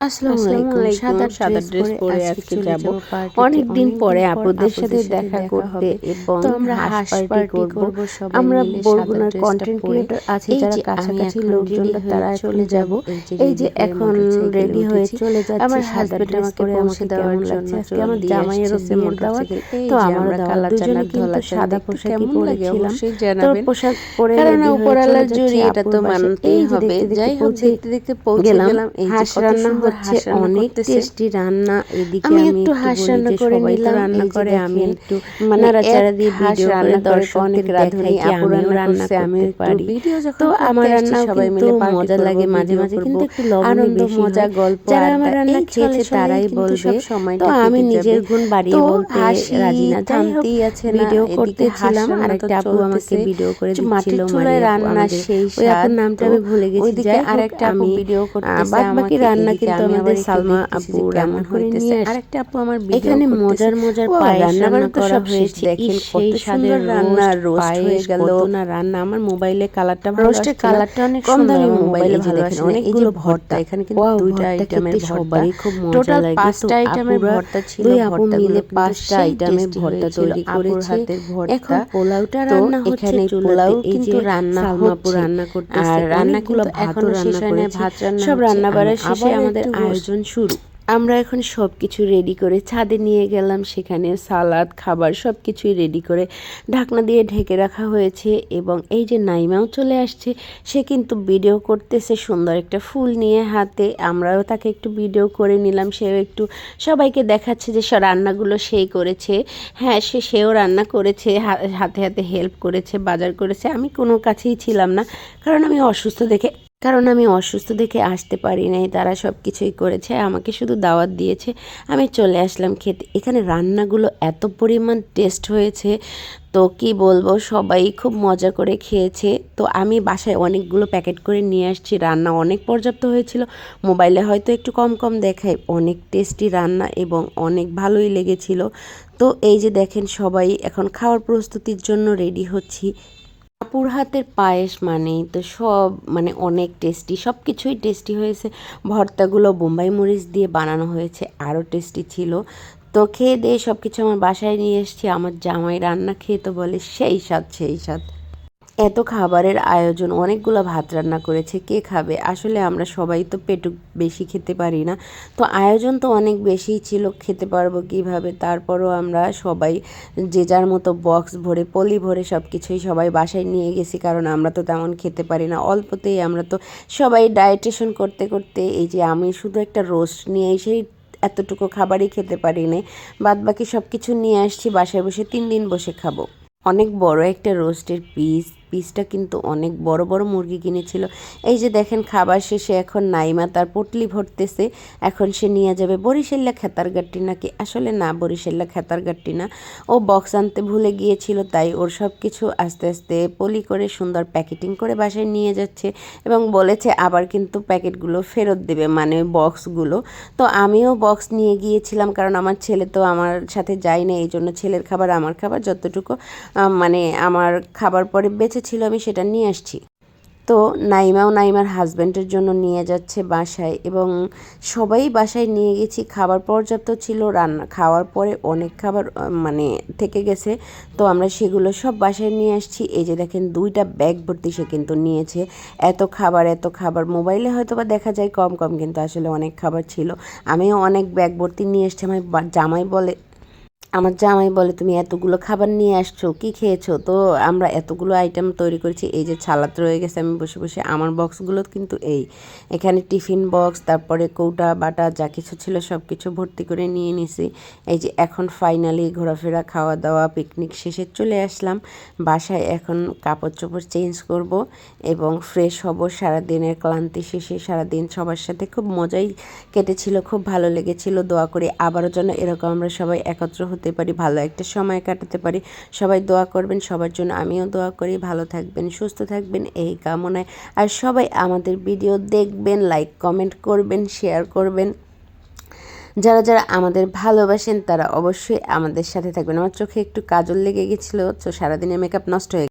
আসসালামু আলাইকুম। সাদা সাদা ড্রেস ড্রেস পরে পরে আজকে আজকে চলে যাব যাব পার্টিতে। অনেকদিন পরে আপুদের সাথে দেখা করতে হবে এবং তো আমরা হাঁস পার্টি করব। সবাই আমরা মিলে সাদা বরগুনার ড্রেসটা কন্টেন্ট পরে। ক্রিয়েটর আছে এই যারা যে আমি কাছাকাছি এখন রেডি লোকজনরা হয়ে তারা চলে যাব। এই যে এখন রেডি হয়ে চলে যাচ্ছি। আমার সাদা হাজবেন্ড ড্রেস আমাকে পরে পৌঁছে আমাকে দেওয়ার কেমন জন্য লাগছে আজকে চলে আমার দিয়ে জামাইয়েরও আসছে বিয়ের দাওয়াত, মোটরসাইকেল। এই তো যে আমারও আমরা দাওয়াত। কালা দুজনে চানার কিন্তু ধলা চাল সাদা দেখতে পোশাকই কেমন লাগে পরেছিলাম। অবশ্যই তো জানাবেন। পোশাক পরে কারণ রেডি হয়ে চলে উপরালার যাচ্ছি জুড়ি এটা আপুর তো বাসায়। মানতেই এই যে হবে। দেখতে দেখতে যাই হোক, দেখতে দেখতে পৌঁছে গেলাম। এই যে হাঁস কত রান্না সুন্দর হচ্ছে, হাঁস রান্না অনেক করতেছে। টেস্টি রান্না। এদিকে আমি আমি একটু একটু হাঁস বলি রান্না যে করে সবাই তো নিলাম। রান্না এই যে করে, আমি দেখেন, একটু নাড়াচাড়া দিয়ে হাঁস ভিডিও করে রান্না করে অনেক দর্শকদের রাঁধুনি দেখাই কি আপু আমিও রান্না রান্না করছে, আমি করতে একটু পারি। ভিডিও যখন তো করতে আমার আসছি রান্নাও সবাই কিন্তু মিলে পার্টি মজা করব, লাগে মাঝে ভিডিও মাঝে, করব, কিন্তু একটু লবণই আনন্দ বেশি মজা হয়। গল্প যারা আমার আড্ডা রান্না এই খেয়েছে তারাই কিন্তু বলবে। সব তো সময়টা আমি কেটে যাবে। নিজের গুণ বাড়িয়ে তো বলতে হাসি রাজি না। যাই হোক, থামতেই আছে না। ভিডিও এদিকে হাঁস করতেছিলাম আর রান্না তো একটা আপু আমাকে চলতেছে। ভিডিও করে মাটির দিচ্ছিল, মারি চুলায় আপু রান্না আমাদের। সেই ওই আপুর স্বাদ। নামটা তো আমি ভুলে গেছি। ওইদিকে যাই হোক, আরেকটা আপু আমি ভিডিও করতেছে বাদ বাকি আমাকে, রান্না এদিকে কিন্তু আমি আমাদের আবার একটু সালমা দেখতেছি আপু যে রান্না কেমন করে হইতেছে। নিয়ে আসে। আরেকটা আপু আমার ভিডিও এখানে করতেছে। মজার মজার ও পায়েস রান্না রান্না বান্না তো করা সব শেষ। হয়েছে। দেখেন ইস, কত সেই সুন্দর স্বাদের রান্না, রোস্ট রোস্ট হয়ে পায়েস, গেল। কত না রান্না। আমার মোবাইলে কালারটা ভালো রোস্টের আসছে না, কালারটা অনেক কম সুন্দর দামি আমার মোবাইল, মোবাইলে। এই যে ভালো দেখেন আসে না। এই যে অনেকগুলো ভর্তা, ভর্তা, এখানে কিন্তু ওয়াও, দুইটা ভর্তা আইটেমের খেতে ভর্তা। সবারই খুব মজা টোটাল লাগে। তো 5টা আইটেমের আপুরা ভর্তা ছিল। দুই আপু ভর্তাগুলো মিলে কিন্তু 5টা সেই আইটেমের টেস্টি ভর্তা হয়েছিল। তৈরি আপুর করেছে। হাতের এখন ভর্তা। পোলাওটা তো রান্না হচ্ছে এখানে চুলাতে। পোলাও এই কিন্তু যে রান্না সালমাপুর হচ্ছে। রান্না করতেছে, আর রান্না অনেকগুলো কিন্তু ভাতও এখনো শেষ রান্না হয় নাই, করেছে। ভাত রান্না সব হচ্ছে। রান্না আমি বাড়ার শেষে আবার আমাদের একটু আয়োজন শুরু। আমরা এখন সব কিছু রেডি করে ছাদে নিয়ে গেলাম। সেখানে সালাদ, খাবার সব কিছুই রেডি করে ঢাকনা দিয়ে ঢেকে রাখা হয়েছে। এবং এই যে নাইমাও চলে আসছে, সে কিন্তু ভিডিও করতেছে সুন্দর একটা ফুল নিয়ে হাতে। আমরাও তাকে একটু ভিডিও করে নিলাম। সেও একটু সবাইকে দেখাচ্ছে যে সব রান্নাগুলো সেই করেছে। হ্যাঁ, সেও রান্না করেছে, হাতে হাতে হেল্প করেছে, বাজার করেছে। আমি কোনো কাছেই ছিলাম না, কারণ আমি অসুস্থ দেখে আসতে পারি নাই। তারা সব কিছুই করেছে, আমাকে শুধু দাওয়াত দিয়েছে, আমি চলে আসলাম খেতে। এখানে রান্নাগুলো এত পরিমাণ টেস্ট হয়েছে, তো কি বলবো, সবাই খুব মজা করে খেয়েছে। তো আমি বাসায় অনেকগুলো প্যাকেট করে নিয়ে আসছি। রান্না অনেক পর্যাপ্ত হয়েছিল। মোবাইলে হয়তো একটু কম কম দেখায়, অনেক টেস্টি রান্না এবং অনেক ভালোই লেগেছিল। তো এই যে দেখেন, সবাই এখন খাওয়ার প্রস্তুতির জন্য রেডি হচ্ছি। আপুর হাতের পায়েস মানেই তো সব অনেক টেস্টি, সব কিছুই টেস্টি হয়েছে। ভর্তাগুলো বোম্বাই মরিচ দিয়ে বানানো হয়েছে, আরও টেস্টি ছিল। তো খেয়ে দিয়ে সব কিছু আমার বাসায় নিয়ে এসেছি। আমার জামাই রান্না খেয়ে তো বলে সেই স্বাদ, সেই স্বাদ। এত খাবারের আয়োজন, অনেকগুলো ভাত রান্না করেছে, কে খাবে? আসলে আমরা সবাই তো পেটুক বেশি খেতে পারি না। তো আয়োজন তো অনেক বেশিই ছিল, খেতে পারবো কিভাবে? তারপরও আমরা সবাই যে যার মতো বক্স ভরে, পলি ভরে সব কিছুই সবাই বাসায় নিয়ে গেছি, কারণ আমরা তো তেমন খেতে পারি না। অল্পতেই আমরা তো সবাই ডায়েটেশন করতে করতে, এই যে আমি শুধু একটা রোস্ট নিয়ে সেই এতটুকু খাবারই খেতে পারি না। বাদ বাকি সব কিছু নিয়ে আসছি, বাসায় বসে 3 দিন বসে খাবো। অনেক বড় একটা রোস্টের পিসটা কিন্তু অনেক বড় বড় মুরগি কিনেছিল। এই যে দেখেন, খাবার শেষে এখন নাইমা তার পটলি ভরতেছে। এখন সে নিয়ে যাবে বরিশাল্লা খেতারগাট্টি, নাকি আসলে না, বরিশাল্লা খেতারগাট্টি না, ও বক্স আনতে ভুলে গিয়েছিল, তাই ওর সব কিছু আস্তে আস্তে পলি করে সুন্দর প্যাকেটিং করে বাসায় নিয়ে যাচ্ছে। এবং বলেছে আবার কিন্তু প্যাকেটগুলো ফেরত দেবে, মানে বক্সগুলো। তো আমিও বক্স নিয়ে গিয়েছিলাম, কারণ আমার ছেলে তো আমার সাথে যায় না, এই জন্য ছেলের খাবার আমার খাবার যতটুকু আমার খাবার পরে বেঁচে ছিল আমি সেটা নিয়ে আসছি। তো নাইমাও নাইমার হাজব্যান্ডের জন্য নিয়ে যাচ্ছে বাসায়, এবং সবাই বাসায় নিয়ে গেছি। খাবার পর্যাপ্ত ছিল, রান্না খাওয়ার পরে অনেক খাবার থেকে গেছে। তো আমরা সেগুলো সব বাসায় নিয়ে আসছি। এই যে দেখেন, 2টা ব্যাগ ভর্তি সে কিন্তু নিয়েছে। এত খাবার, এত খাবার! মোবাইলে হয়তো বা দেখা যায় কম কম, কিন্তু আসলে অনেক খাবার ছিল। আমিও অনেক ব্যাগ ভর্তি নিয়ে এসছি। আমার জামাই বলে তুমি এতগুলো খাবার নিয়ে আসছো, কি খেয়েছো? তো আমরা এতগুলো আইটেম তৈরি করেছি। এই যে সালাদ রয়ে গেছে, আমি বসে বসে আমার বক্সগুলো কিন্তু এখানে টিফিন বক্স, তারপরে কৌটা বাটা যা কিছু ছিল সব কিছু ভর্তি করে নিয়ে নিছি। এই যে এখন ফাইনালি ঘোরাফেরা, খাওয়া দাওয়া, পিকনিক শেষে চলে আসলাম বাসায়। এখন কাপড় চোপড় চেঞ্জ করব এবং ফ্রেশ হব। সারাদিনের ক্লান্তি শেষে, সারাদিন সবার সাথে খুব মজাই কেটেছিল, খুব ভালো লেগেছিল। দোয়া করি আবারও যেন এরকম আমরা সবাই একত্র হতে পারি, ভালো একটা সময় কাটাতে পারি। সবাই দোয়া করবেন সবার জন্য, আমিও দোয়া করি। ভালো থাকবেন, সুস্থ থাকবেন এই কামনায়। আর সবাই আমাদের ভিডিও দেখবেন, লাইক কমেন্ট করবেন, শেয়ার করবেন। যারা যারা আমাদের ভালোবাসেন তারা অবশ্যই আমাদের সাথে থাকবেন। আমার চোখে একটু কাজল লেগে গেছিলো, তো সারাদিনের মেকআপ নষ্ট হয়ে